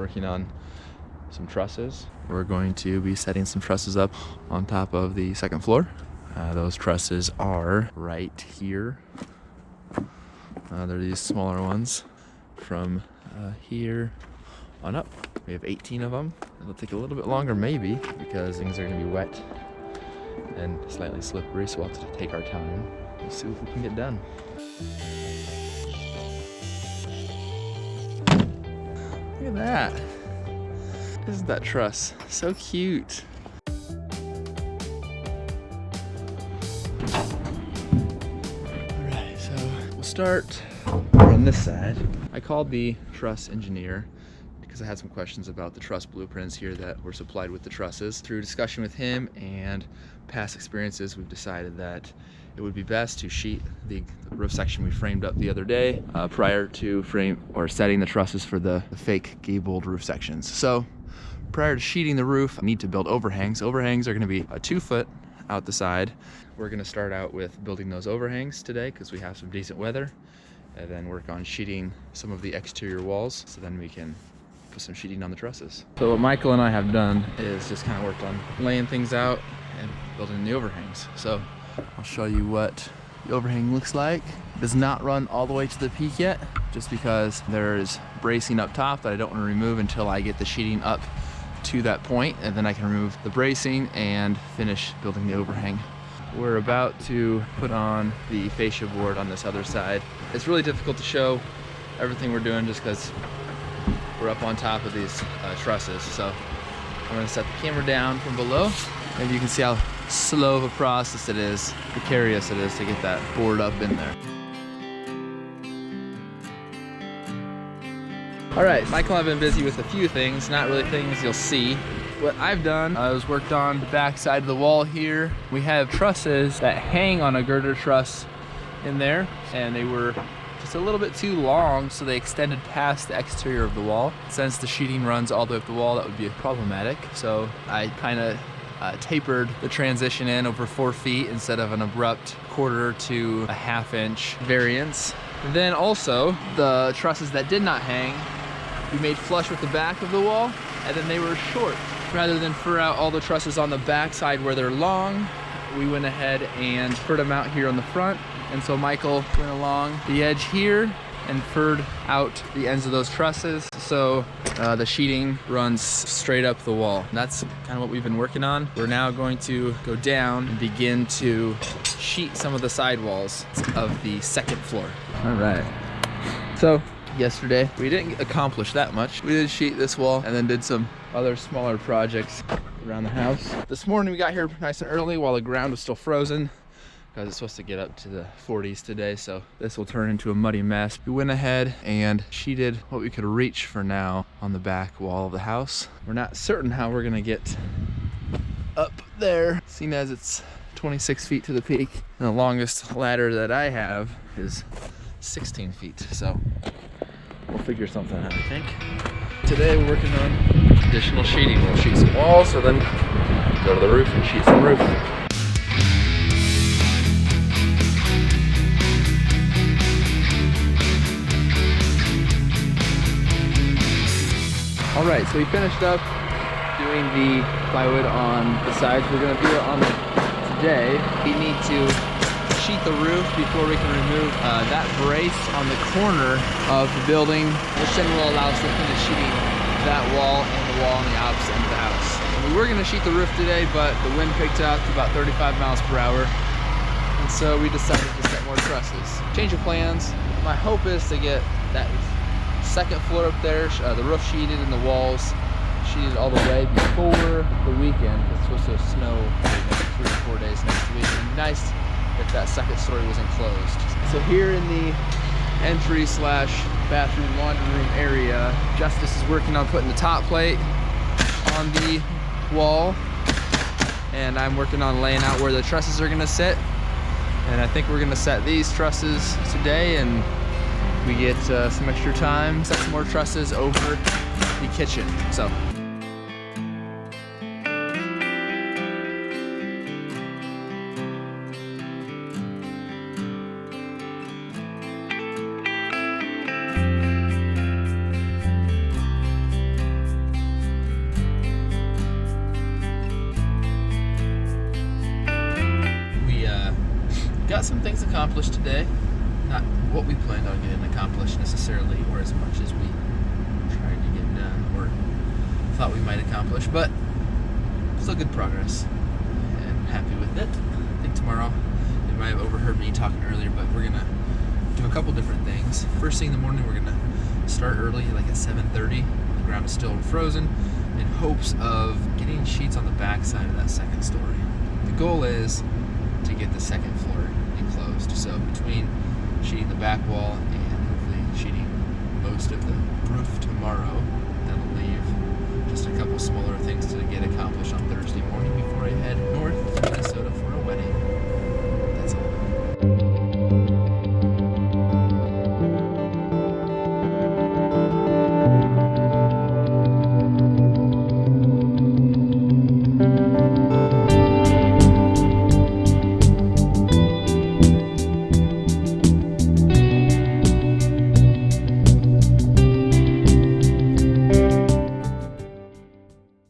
working on some trusses. We're going to be setting some trusses up on top of the second floor. Those trusses are right here. They're these smaller ones from here on up. We have 18 of them. It'll take a little bit longer maybe because things are gonna be wet and slightly slippery, so we'll have to take our time. We'll see what we can get done. Look at that. Isn't that truss so cute? Alright, so we'll start on this side. I called the truss engineer because I had some questions about the truss blueprints here that were supplied with the trusses. Through discussion with him and past experiences, we've decided that it would be best to sheet the roof section we framed up the other day prior to setting the trusses for the fake gabled roof sections. So prior to sheeting the roof, I need to build overhangs. Overhangs are going to be a 2 foot out the side. We're going to start out with building those overhangs today because we have some decent weather, and then work on sheeting some of the exterior walls so then we can put some sheeting on the trusses. So what Michael and I have done is just kind of worked on laying things out and building the overhangs. So I'll show you what the overhang looks like. It does not run all the way to the peak yet, just because there's bracing up top that I don't want to remove until I get the sheeting up to that point, and then I can remove the bracing and finish building the overhang. We're about to put on the fascia board on this other side. It's really difficult to show everything we're doing just because we're up on top of these trusses. So I'm going to set the camera down from below. Maybe you can see how slow of a process it is, precarious it is to get that board up in there. All right, Michael and I have been busy with a few things, not really things you'll see. What I've done is worked on the back side of the wall here. We have trusses that hang on a girder truss in there, and they were just a little bit too long, so they extended past the exterior of the wall. Since the sheeting runs all the way up the wall, that would be problematic. So I kind of tapered the transition in over 4 feet instead of an abrupt 1/4 to a 1/2 inch variance. And then also the trusses that did not hang, we made flush with the back of the wall, and then they were short. Rather than fur out all the trusses on the back side where they're long, we went ahead and furred them out here on the front. And so Michael went along the edge here and furred out the ends of those trusses, so the sheeting runs straight up the wall. And that's kind of what we've been working on. We're now going to go down and begin to sheet some of the sidewalls of the second floor. All right. So yesterday we didn't accomplish that much. We did sheet this wall and then did some other smaller projects around the house. This morning we got here nice and early while the ground was still frozen, because it's supposed to get up to the 40s today, so this will turn into a muddy mess. We went ahead and sheeted what we could reach for now on the back wall of the house. We're not certain how we're gonna get up there, seeing as it's 26 feet to the peak, and the longest ladder that I have is 16 feet, so we'll figure something out, I think. Today we're working on additional sheeting. We'll sheet some walls, so then go to the roof and sheet some roof. All right, so we finished up doing the plywood on the sides. We're gonna do it on today. We need to sheet the roof before we can remove that brace on the corner of the building, which then will allow us to finish sheeting that wall and the wall on the opposite end of the house. We were gonna sheet the roof today, but the wind picked up to about 35 miles per hour. And so we decided to set more trusses. Change of plans. My hope is to get that second floor up there, the roof sheeted and the walls sheeted all the way before the weekend. It's supposed to snow maybe 3 or 4 days next week. It'd be nice if that second story was enclosed. So here in the entry / bathroom laundry room area, Justice is working on putting the top plate on the wall, and I'm working on laying out where the trusses are gonna sit. And I think we're gonna set these trusses today, and we get some extra time, set some more trusses over the kitchen. So. got some things accomplished today. Not what we planned on getting accomplished necessarily, or as much as we tried to get done or thought we might accomplish, but still good progress and happy with it. I think tomorrow, you might have overheard me talking earlier, but we're gonna do a couple different things. First thing in the morning, we're gonna start early, like at 7:30. The ground is still frozen, in hopes of getting sheets on the back side of that second story. The goal is to get the second floor enclosed. So between sheeting the back wall and hopefully sheeting most of the roof tomorrow, that'll leave just a couple smaller things to get accomplished on Thursday morning.